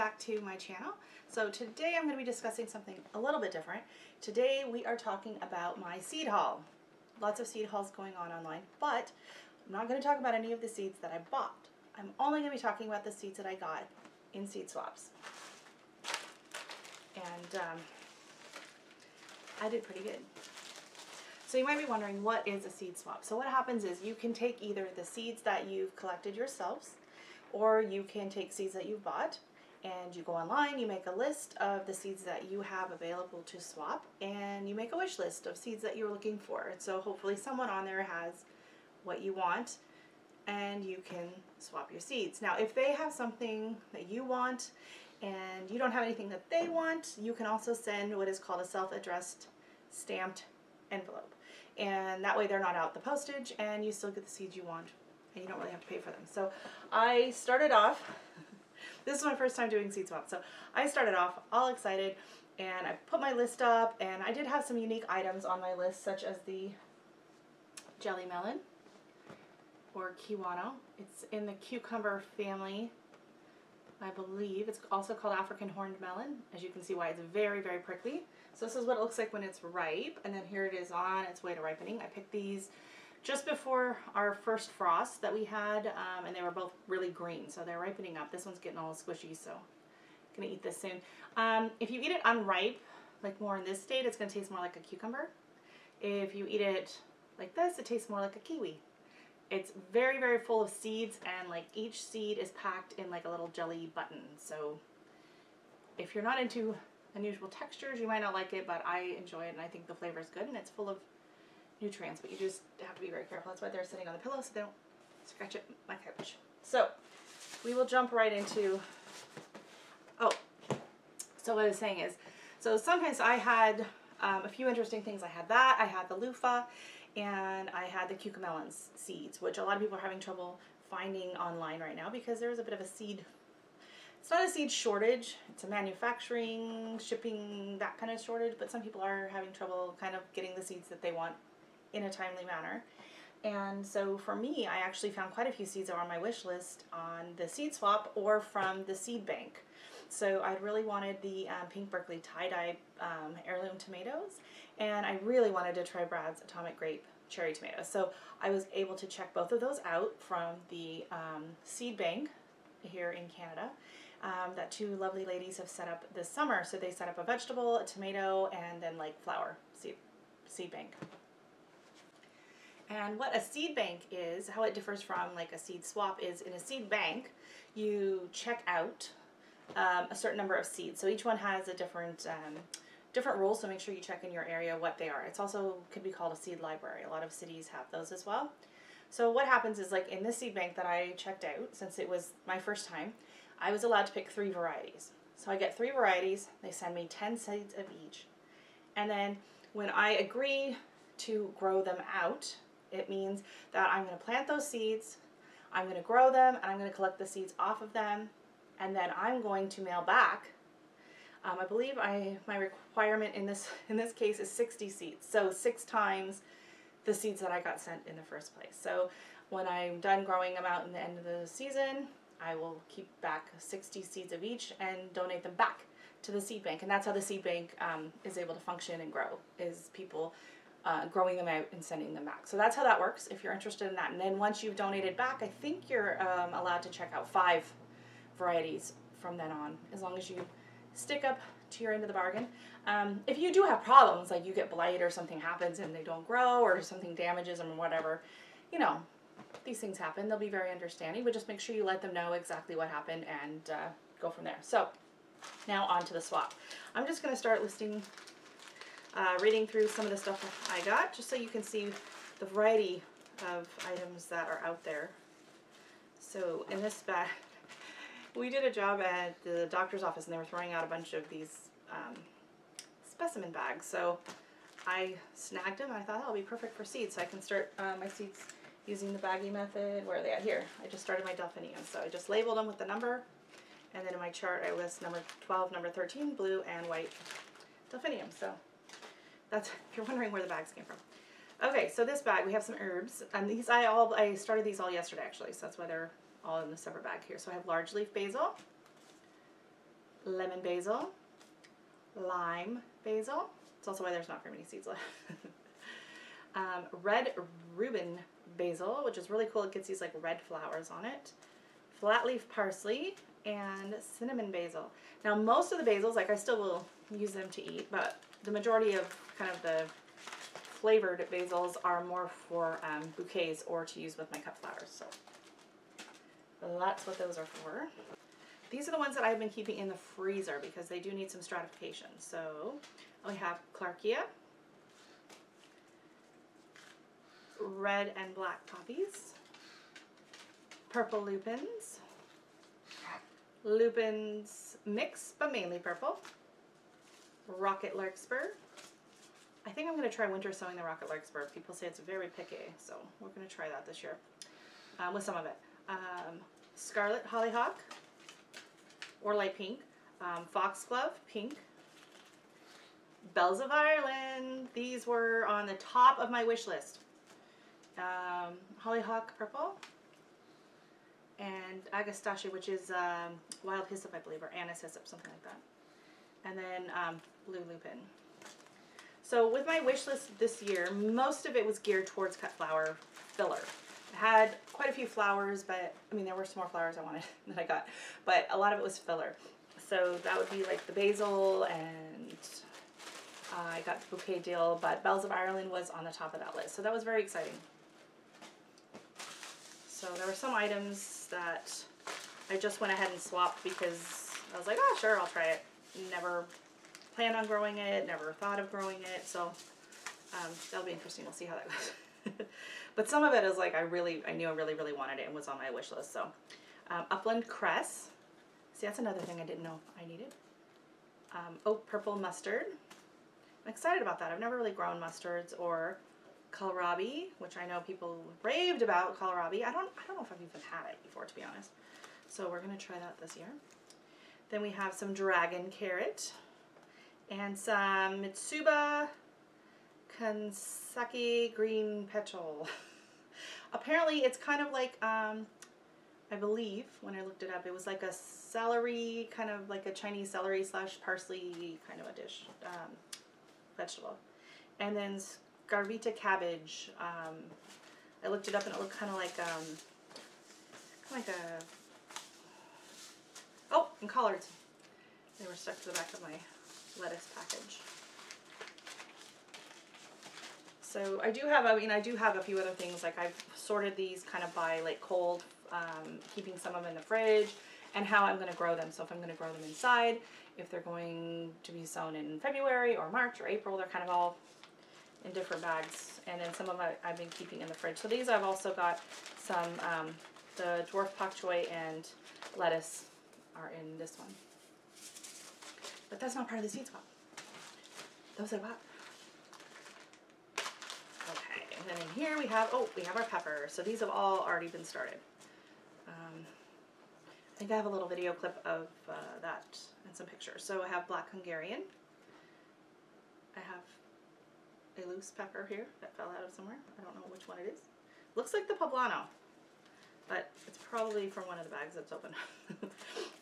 back to my channel. So today I'm going to be discussing something a little bit different. Today we are talking about my seed haul. Lots of seed hauls going on online, but I'm not going to talk about any of the seeds that I bought. I'm only going to be talking about the seeds that I got in seed swaps. And I did pretty good. So you might be wondering, what is a seed swap? So what happens is you can take either the seeds that you've collected yourselves, or you can take seeds that you've bought, and you go online, you make a list of the seeds that you have available to swap, and you make a wish list of seeds that you're looking for. So hopefully someone on there has what you want, and you can swap your seeds. Now, if they have something that you want, and you don't have anything that they want, you can also send what is called a self-addressed stamped envelope. And that way they're not out the postage, and you still get the seeds you want, and you don't really have to pay for them. So I started off, this is my first time doing seed swap, so I started off all excited, and I put my list up, and I did have some unique items on my list, such as the jelly melon, or kiwano. It's in the cucumber family, I believe. It's also called African horned melon. As you can see why it's very, very prickly. So this is what it looks like when it's ripe, and then here it is on its way to ripening. I picked these just before our first frost that we had, and they were both really green, so they're ripening up. This one's getting all squishy, so I'm gonna eat this soon. If you eat it unripe, like more in this state, it's gonna taste more like a cucumber. If you eat it like this, it tastes more like a kiwi. It's very, very full of seeds, and like each seed is packed in like a little jelly button. So if you're not into unusual textures, you might not like it, but I enjoy it, and I think the flavor is good, and it's full of nutrients, but you just have to be very careful. That's why they're sitting on the pillow, so they don't scratch up my couch. So we will jump right into, so what I was saying is, so sometimes I had a few interesting things. I had that, I had the loofah, and I had the cucamelon seeds, which a lot of people are having trouble finding online right now because there's a bit of a seed, it's not a seed shortage, it's a manufacturing, shipping, that kind of shortage, but some people are having trouble kind of getting the seeds that they want in a timely manner. And so for me, I actually found quite a few seeds that were on my wish list on the seed swap or from the seed bank. So I really wanted the Pink Berkeley tie-dye heirloom tomatoes, and I really wanted to try Brad's Atomic Grape cherry tomatoes. So I was able to check both of those out from the seed bank here in Canada that two lovely ladies have set up this summer. So they set up a vegetable, a tomato, and then like flower seed bank. And what a seed bank is, how it differs from like a seed swap is, in a seed bank, you check out a certain number of seeds. So each one has a different rules, so make sure you check in your area what they are. It's also could be called a seed library. A lot of cities have those as well. So what happens is, like in this seed bank that I checked out, since it was my first time, I was allowed to pick 3 varieties. So I get 3 varieties, they send me 10 seeds of each. And then when I agree to grow them out, it means that I'm going to plant those seeds, I'm going to grow them, and I'm going to collect the seeds off of them, and then I'm going to mail back. I believe my requirement in this case is 60 seeds, so 6 times the seeds that I got sent in the first place. So when I'm done growing them out in the end of the season, I will keep back 60 seeds of each and donate them back to the seed bank. And that's how the seed bank is able to function and grow, is people growing them out and sending them back. So that's how that works if you're interested in that. And then once you've donated back, I think you're allowed to check out 5 varieties from then on, as long as you stick up to your end of the bargain. If you do have problems, like you get blight or something happens and they don't grow, or something damages them or whatever, you know, these things happen. They'll be very understanding, but just make sure you let them know exactly what happened and go from there. So now on to the swap. I'm just going to start reading through some of the stuff I got, just so you can see the variety of items that are out there. So in this bag, we did a job at the doctor's office, and they were throwing out a bunch of these specimen bags. So I snagged them, and I thought that'll be perfect for seeds, so I can start my seeds using the baggie method. Where are they at? Here. I just started my delphinium. So I just labeled them with the number, and then in my chart I list number 12, number 13, blue and white delphinium. So that's, if you're wondering where the bags came from. Okay, so this bag, we have some herbs, and these I started these all yesterday actually, so that's why they're all in the separate bag here. So I have large leaf basil, lemon basil, lime basil. It's also why there's not very many seeds left. Red Reuben basil, which is really cool. It gets these like red flowers on it. Flat leaf parsley and cinnamon basil. Now most of the basils, like I still will use them to eat, but the majority of kind of the flavored basils are more for bouquets or to use with my cut flowers. So that's what those are for. These are the ones that I've been keeping in the freezer because they do need some stratification. So we have Clarkia, red and black poppies, purple lupins, lupins mix but mainly purple, rocket larkspur. I think I'm going to try winter sowing the rocket larkspur. People say it's very picky, so we're going to try that this year with some of it. Scarlet hollyhock or light pink, foxglove pink, bells of Ireland. These were on the top of my wish list. Hollyhock purple, and agastache, which is wild hyssop, I believe, or anise hyssop, something like that. And then blue lupin. So with my wish list this year, most of it was geared towards cut flower filler. I had quite a few flowers, but I mean, there were some more flowers I wanted that I got, but a lot of it was filler. So that would be like the basil, and I got the bouquet deal, but Bells of Ireland was on the top of that list. So that was very exciting. So there were some items that I just went ahead and swapped because I was like, oh, sure, I'll try it. Never planned on growing it, never thought of growing it. So that'll be interesting. We'll see how that goes. But some of it is like I knew I really wanted it and was on my wish list. So upland cress. See, that's another thing I didn't know I needed. Oak purple mustard. I'm excited about that. I've never really grown mustards or kohlrabi, which I know people raved about kohlrabi. I don't know if I've even had it before, to be honest. So we're gonna try that this year. Then we have some dragon carrot and some Mitsuba Kansaki green petal. Apparently it's kind of like, I believe when I looked it up, it was like a celery, kind of like a Chinese celery / parsley kind of a dish, vegetable. And then Scarvita cabbage. I looked it up and it looked kind of like a, oh, and collards. They were stuck to the back of my lettuce package. So I do have a few other things. Like I've sorted these kind of by like cold, keeping some of them in the fridge, and how I'm going to grow them. So if I'm going to grow them inside, if they're going to be sown in February or March or April, they're kind of all in different bags. And then some of them I've been keeping in the fridge. So these I've also got some, the dwarf pak choi and lettuce are in this one. But that's not part of the seed swap. Those I bought. Okay, and then in here we have our pepper. So these have all already been started. I think I have a little video clip of that and some pictures. So I have black Hungarian. I have a loose pepper here that fell out of somewhere. I don't know which one it is. Looks like the poblano, but it's probably from one of the bags that's open.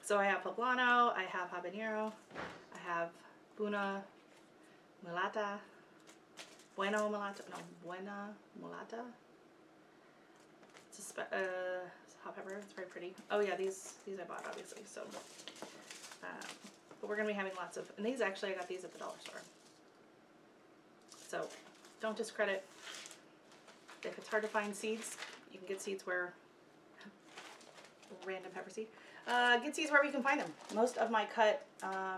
So I have poblano, I have habanero, I have buena mulata, buena mulata. It's a hot pepper. It's very pretty. Oh yeah, these I bought obviously. So, but we're gonna be having lots of, and these actually I got these at the dollar store. So don't discredit. If it's hard to find seeds, you can get seeds where random pepper seed. Get seeds wherever you can find them. Most of my cut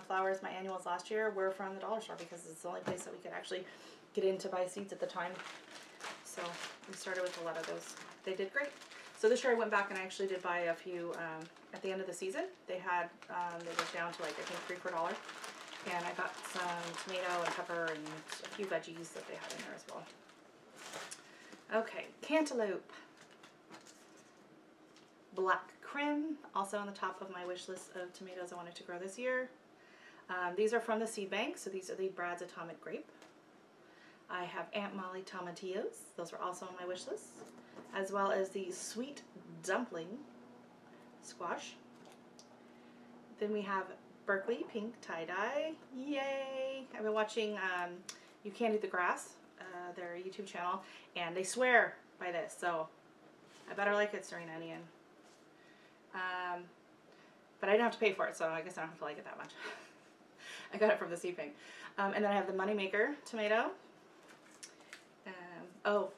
flowers, my annuals last year, were from the dollar store because it's the only place that we could actually get in to buy seeds at the time. So we started with a lot of those. They did great. So this year I went back and I actually did buy a few at the end of the season. They had, they were down to like I think $3 for $1. And I got some tomato and pepper and a few veggies that they had in there as well. Okay, cantaloupe. Black Krim, also on the top of my wish list of tomatoes I wanted to grow this year. These are from the seed bank, so these are the Brad's Atomic Grape. I have Aunt Molly tomatillos, those are also on my wish list, as well as the Sweet Dumpling squash. Then we have Berkeley pink tie-dye. Yay! I've been watching You Can't Eat the Grass, their YouTube channel, and they swear by this, so I better like it, Serena and Ian. But I didn't have to pay for it, so I guess I don't have to like it that much. I got it from the Seed Bank. And then I have the Moneymaker tomato. Oh,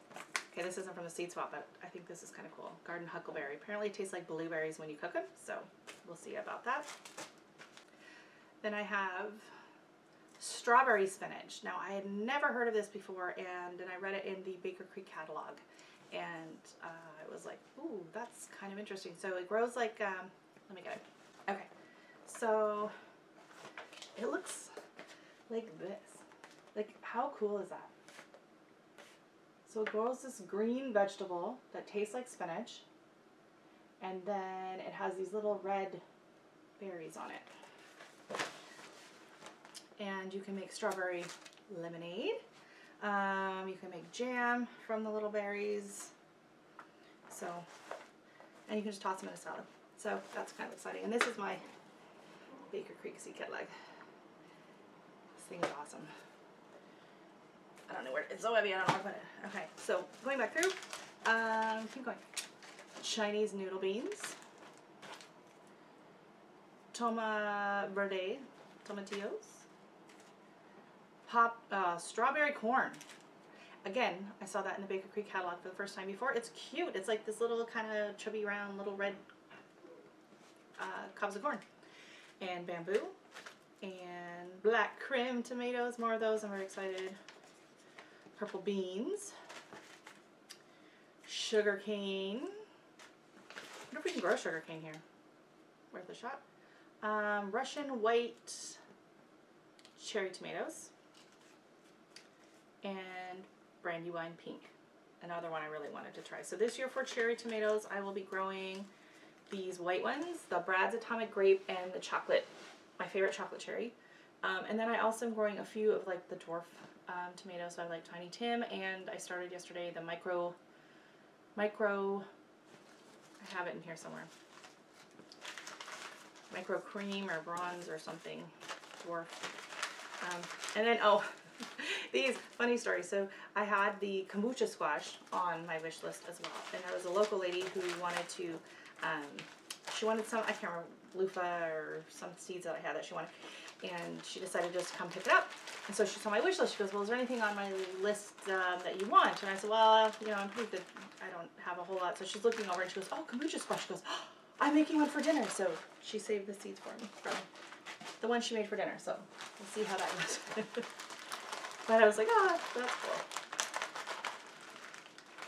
okay, this isn't from the Seed Swap, but I think this is kind of cool. Garden Huckleberry. Apparently it tastes like blueberries when you cook them, so we'll see about that. Then I have strawberry spinach. Now, I had never heard of this before, and then I read it in the Baker Creek catalog, and I was like, ooh, that's kind of interesting. So it grows like, let me get it. Okay, so it looks like this. Like, how cool is that? So it grows this green vegetable that tastes like spinach, and then it has these little red berries on it. And you can make strawberry lemonade. You can make jam from the little berries. So, and you can just toss them in a salad. So that's kind of exciting. And this is my Baker Creek seed kit leg. This thing is awesome. I don't know where, it's so heavy, I don't know where to put it. Okay, so going back through, keep going. Chinese noodle beans. Toma verde, tomatillos. Strawberry corn. Again, I saw that in the Baker Creek catalog for the first time before. It's cute. It's like this little kind of chubby round little red cobs of corn. And bamboo. And black Krim tomatoes. More of those. I'm very excited. Purple beans. Sugar cane. I wonder if we can grow sugar cane here. Worth a shot. Russian white cherry tomatoes. And Brandywine pink. Another one I really wanted to try. So this year for cherry tomatoes, I will be growing these white ones, the Brad's Atomic Grape and the chocolate, my favorite chocolate cherry. And then I also am growing a few of like the dwarf tomatoes. So I like Tiny Tim, and I started yesterday the micro, I have it in here somewhere. Micro cream or bronze or something, dwarf. And then, oh, these, funny story. So I had the kombucha squash on my wish list as well. And there was a local lady who wanted to, she wanted some, I can't remember, loofah or some seeds that I had that she wanted. And she decided just to come pick it up. And so she saw my wish list. She goes, well, is there anything on my list that you want? And I said, well, you know, I'm pretty good. I don't have a whole lot. So she's looking over and she goes, oh, kombucha squash. She goes, oh, I'm making one for dinner. So she saved the seeds for me from the one she made for dinner. So we'll see how that goes. But I was like, oh, that's cool.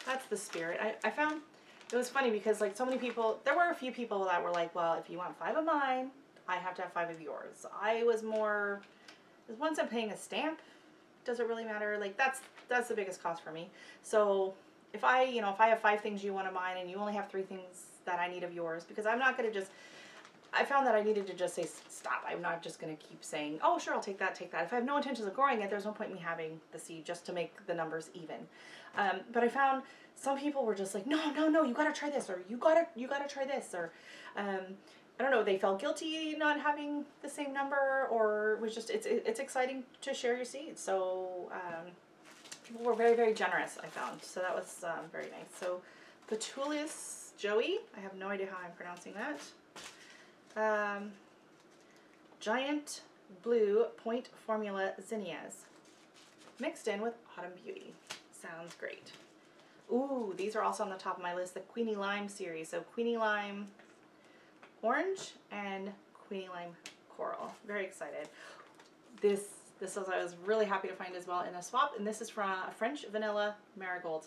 That's the spirit. I found, it was funny because like so many people, there were a few people that were like, well, if you want 5 of mine, I have to have 5 of yours. I was more, once I'm paying a stamp, does it really matter? Like that's the biggest cost for me. So if I, you know, if I have 5 things you want of mine and you only have 3 things that I need of yours, because I'm not going to just, I found that I needed to just say stop. I'm not just going to keep saying, oh, sure, I'll take that, take that. If I have no intentions of growing it, there's no point in me having the seed just to make the numbers even. But I found some people were just like, no, no, no, you got to try this, or you got to try this, or I don't know, they felt guilty not having the same number, or it was just, it's exciting to share your seeds. So people were very, very generous, I found. So that was very nice. So Petunias Joey, I have no idea how I'm pronouncing that. Giant Blue Point Formula zinnias mixed in with Autumn Beauty. Sounds great. Ooh, these are also on the top of my list, the Queenie Lime series. So Queenie Lime Orange and Queenie Lime Coral. Very excited. This was, I was really happy to find as well in a swap, and this is from a French Vanilla Marigold.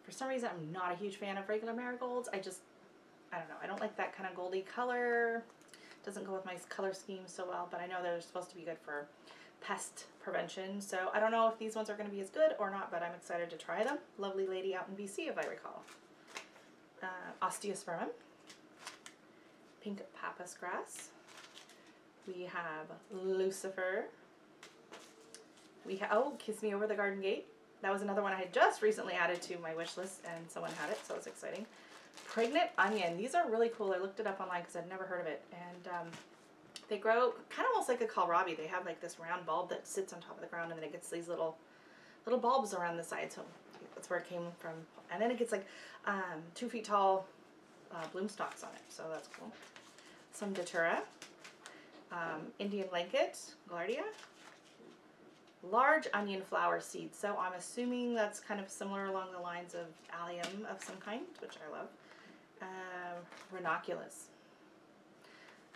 For some reason, I'm not a huge fan of regular marigolds. I don't know, I don't like that kind of goldy color. Doesn't go with my color scheme so well, but I know they're supposed to be good for pest prevention. So I don't know if these ones are going to be as good or not, but I'm excited to try them. Lovely lady out in BC, if I recall. Osteospermum. Pink Pampas grass. We have Lucifer. We have, oh, Kiss Me Over the Garden Gate. That was another one I had just recently added to my wish list, and someone had it, so it's exciting. Pregnant Onion. These are really cool. I looked it up online because I'd never heard of it. And They grow kind of almost like a kohlrabi. They have like this round bulb that sits on top of the ground, and then it gets these little bulbs around the side. So that's where it came from. And then it gets like 2 feet tall bloom stalks on it. So that's cool. Some datura, Indian blanket, Gaillardia, large onion flower seeds. So I'm assuming that's kind of similar along the lines of allium of some kind, which I love. Ranunculus.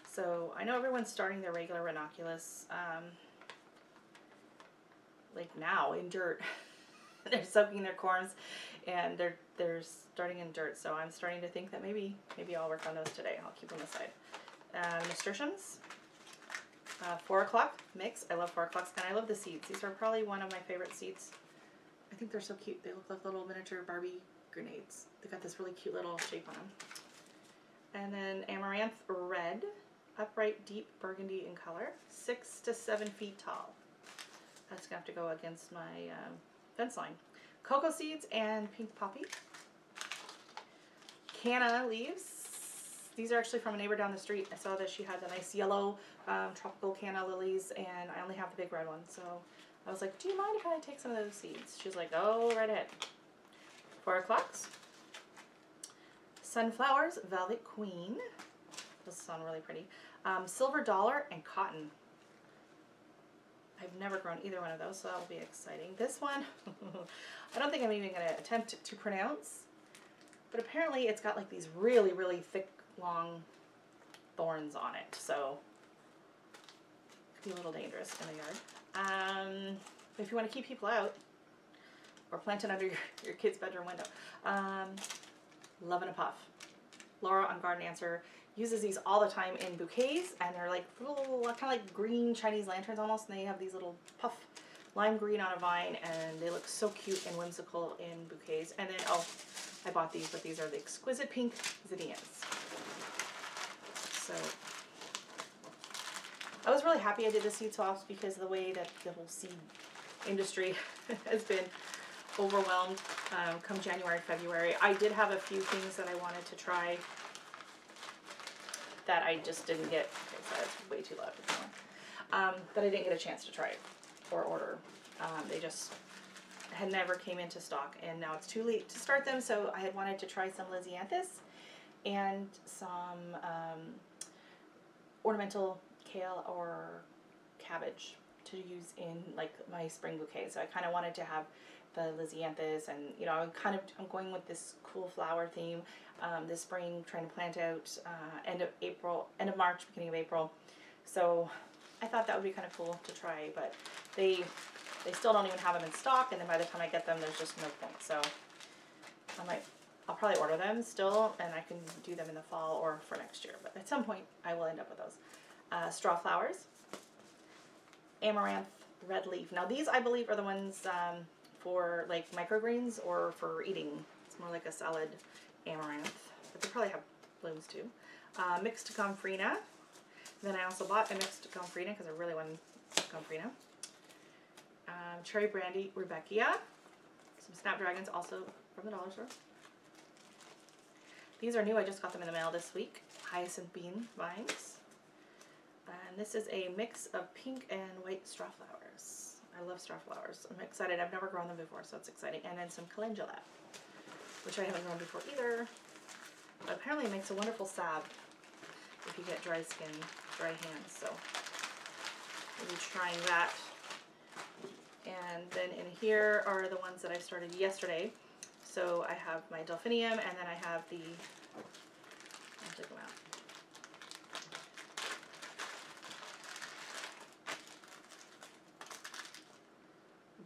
So I know everyone's starting their regular ranunculus like now in dirt. They're soaking their corns and they're starting in dirt. So I'm starting to think that maybe I'll work on those today. I'll keep them aside. Nasturtiums. 4 o'clock mix. I 4 o'clocks and I love the seeds. These are probably one of my favorite seeds. I think they're so cute. They look like little miniature Barbie grenades. They got this really cute little shape on them. And then Amaranth Red, upright deep burgundy in color, 6 to 7 feet tall. That's gonna have to go against my fence line. Cocoa seeds and pink poppy. Canna leaves. These are actually from a neighbor down the street. I saw that she had the nice yellow tropical canna lilies, and I only have the big red one. So I was like, do you mind if I take some of those seeds? She's like, oh, right ahead. 4 o'clocks. Sunflowers, Velvet Queen. Those sound really pretty. Silver Dollar and Cotton. I've never grown either one of those, so that'll be exciting. This one, I don't think I'm even going to attempt to pronounce, but apparently it's got like these really, really thick, long thorns on it, so it could be a little dangerous in the yard. If you want to keep people out, or plant it under your kid's bedroom window. Love and a Puff. Laura on Garden Answer uses these all the time in bouquets, and they're like little, kind of like green Chinese lanterns almost, and they have these little puff lime green on a vine, and they look so cute and whimsical in bouquets. And then, oh, I bought these, but these are the exquisite pink zinnias. So I was really happy I did the seed swaps because of the way that the whole seed industry has been overwhelmed come January, February. I did have a few things that I wanted to try that I just didn't get. Okay, so that's way too loud. That I didn't get a chance to try or order. They just had never came into stock, and now it's too late to start them. So I had wanted to try some Lisianthus and some ornamental kale or cabbage to use in like my spring bouquet. So I kind of wanted to have the Lisianthus, and you know, I'm going with this cool flower theme this spring, trying to plant out end of March, beginning of April. So I thought that would be kind of cool to try, but they still don't even have them in stock, and then by the time I get them, there's just no point. So I'll probably order them still, and I can do them in the fall or for next year, but at some point I will end up with those. Straw flowers, Amaranth Red Leaf. Now these I believe are the ones for like microgreens or for eating. It's more like a salad amaranth, but they probably have blooms too. Mixed Gomphrena. Then I also bought a mixed Gomphrena because I really wanted Gomphrena. Cherry Brandy Rebecca. Some Snapdragons also from the dollar store. These are new. I just got them in the mail this week. Hyacinth Bean Vines. And this is a mix of pink and white straw flowers. I love straw flowers. I'm excited. I've never grown them before, so it's exciting. And then some calendula, which I haven't grown before either. But apparently it makes a wonderful salve if you get dry skin, dry hands. So we'll be trying that. And then in here are the ones that I started yesterday. So I have my delphinium, and then I have the, I'll take them out.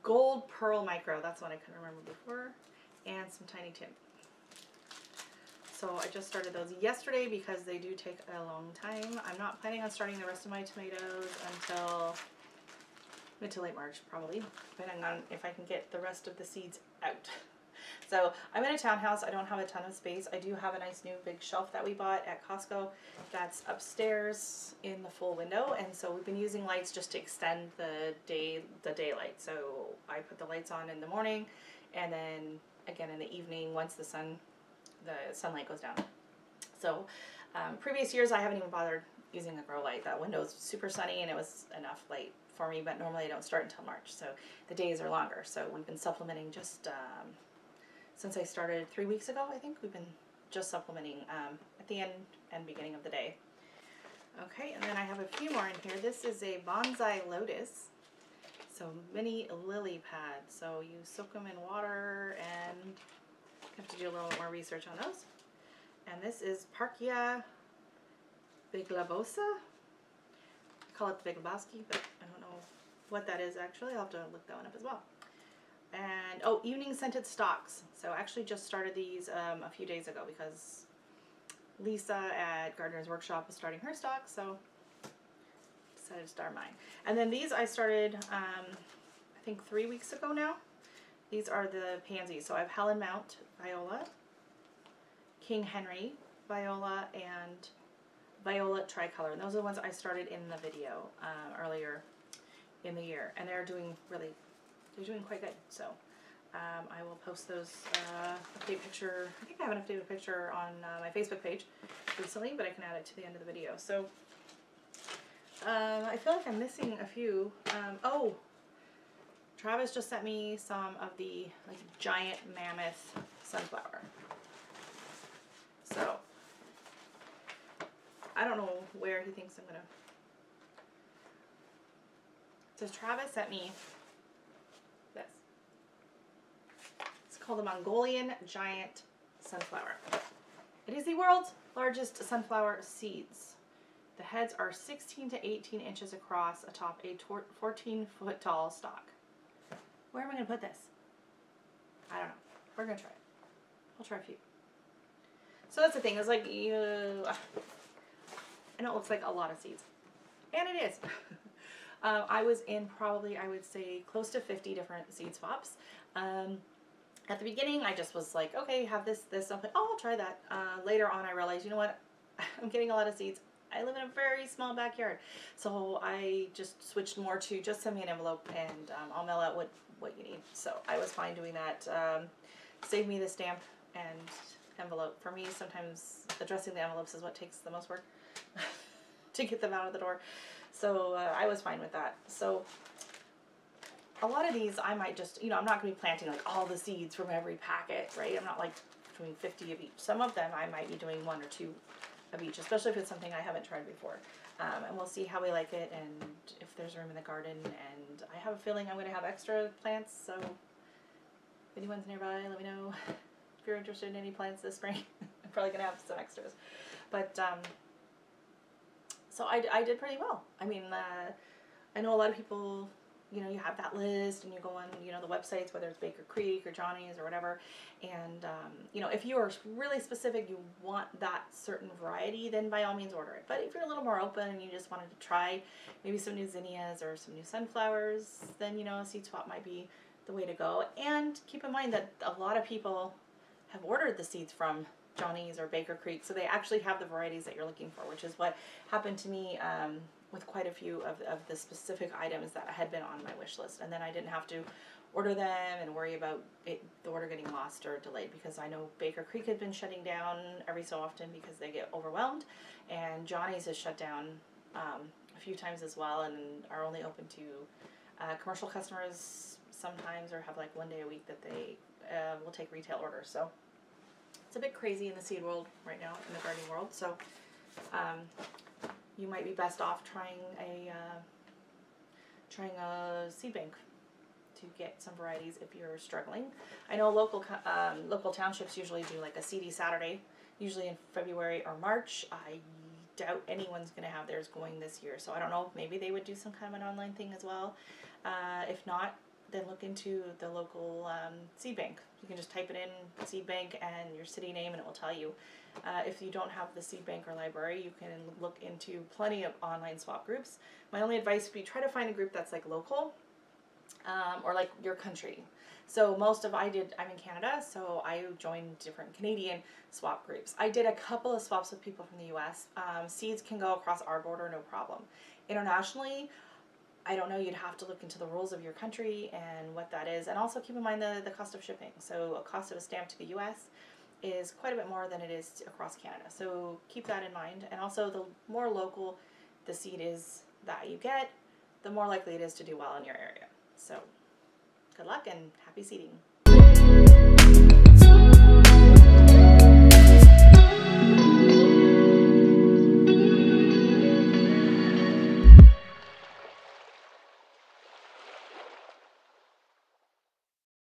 Gold Pearl Micro, that's one I couldn't remember before, and some Tiny Tim. So I just started those yesterday because they do take a long time. I'm not planning on starting the rest of my tomatoes until mid to late March, probably, depending on if I can get the rest of the seeds out. So I'm in a townhouse. I don't have a ton of space. I do have a nice new big shelf that we bought at Costco that's upstairs in the full window, and so we've been using lights just to extend the daylight. So I put the lights on in the morning, and then again in the evening once the sunlight goes down. So previous years I haven't even bothered using a grow light. That window was super sunny and it was enough light for me, but normally I don't start until March, so the days are longer. So we've been supplementing just since I started 3 weeks ago, I think. We've been just supplementing at the end and beginning of the day. Okay, and then I have a few more in here. This is a bonsai lotus. So mini lily pads. So you soak them in water and you have to do a little more research on those. And this is Parkia biglobosa. I call it the Big Lebowski, but I don't know what that is actually. I'll have to look that one up as well. And oh, evening scented stalks. So I actually just started these a few days ago because Lisa at Gardener's Workshop was starting her stock, so decided to start mine. And then these I started I think 3 weeks ago now. These are the pansies. So I have Helen Mount viola, King Henry viola, and violet tricolor. And those are the ones I started in the video earlier in the year, and they're doing quite good. So I will post those update picture. I think I have an updated picture on my Facebook page recently, but I can add it to the end of the video. So I feel like I'm missing a few. Oh, Travis just sent me some of the like giant mammoth sunflower. So I don't know where he thinks I'm gonna. So Travis sent me this. It's called the Mongolian Giant Sunflower. It is the world's largest sunflower seeds. The heads are 16 to 18 inches across atop a 14-foot tall stalk. Where am I going to put this? I don't know. We're going to try it. I'll try a few. So that's the thing. It's like, I know it looks like a lot of seeds. And it is. I was in probably, I would say, close to 50 different seed swaps. At the beginning, I just was like, okay, have this. I'm like, oh, I'll try that. Later on, I realized, you know what? I'm getting a lot of seeds. I live in a very small backyard. So I just switched more to just send me an envelope and I'll mail out what you need. So I was fine doing that. Save me the stamp and envelope. For me, sometimes addressing the envelopes is what takes the most work to get them out of the door. So I was fine with that. So a lot of these I might just, I'm not going to be planting like all the seeds from every packet, right? I'm not like doing 50 of each. Some of them I might be doing 1 or 2 of each, especially if it's something I haven't tried before. And we'll see how we like it and if there's room in the garden. And I have a feeling I'm going to have extra plants, so if anyone's nearby, let me know if you're interested in any plants this spring. I'm probably going to have some extras. But so I did pretty well. I mean, I know a lot of people, you have that list and you go on, the websites, whether it's Baker Creek or Johnny's or whatever. And, if you are really specific, you want that certain variety, then by all means order it. But if you're a little more open and you just wanted to try maybe some new zinnias or some new sunflowers, then, a seed swap might be the way to go. And keep in mind that a lot of people have ordered the seeds from Johnny's or Baker Creek, so they actually have the varieties that you're looking for, which is what happened to me with quite a few of the specific items that had been on my wish list. And then I didn't have to order them and worry about the order getting lost or delayed, because I know Baker Creek had been shutting down every so often because they get overwhelmed, and Johnny's has shut down a few times as well and are only open to commercial customers sometimes, or have like 1 day a week that they will take retail orders. So it's a bit crazy in the seed world right now, in the gardening world. So you might be best off trying a seed bank to get some varieties if you're struggling. I know local townships usually do like a seedy Saturday, usually in February or March. I doubt anyone's going to have theirs going this year, so I don't know, maybe they would do some kind of an online thing as well. If not, then look into the local seed bank. You can just type it in, seed bank, and your city name, and it will tell you. If you don't have the seed bank or library, you can look into plenty of online swap groups. My only advice would be try to find a group that's like local, or like your country. So I'm in Canada, so I joined different Canadian swap groups. I did a couple of swaps with people from the US. Seeds can go across our border, no problem. Internationally, I don't know, you'd have to look into the rules of your country and what that is. And also keep in mind the cost of shipping. So a cost of a stamp to the US is quite a bit more than it is across Canada. So keep that in mind. And also, the more local the seed is that you get, the more likely it is to do well in your area. So good luck and happy seeding.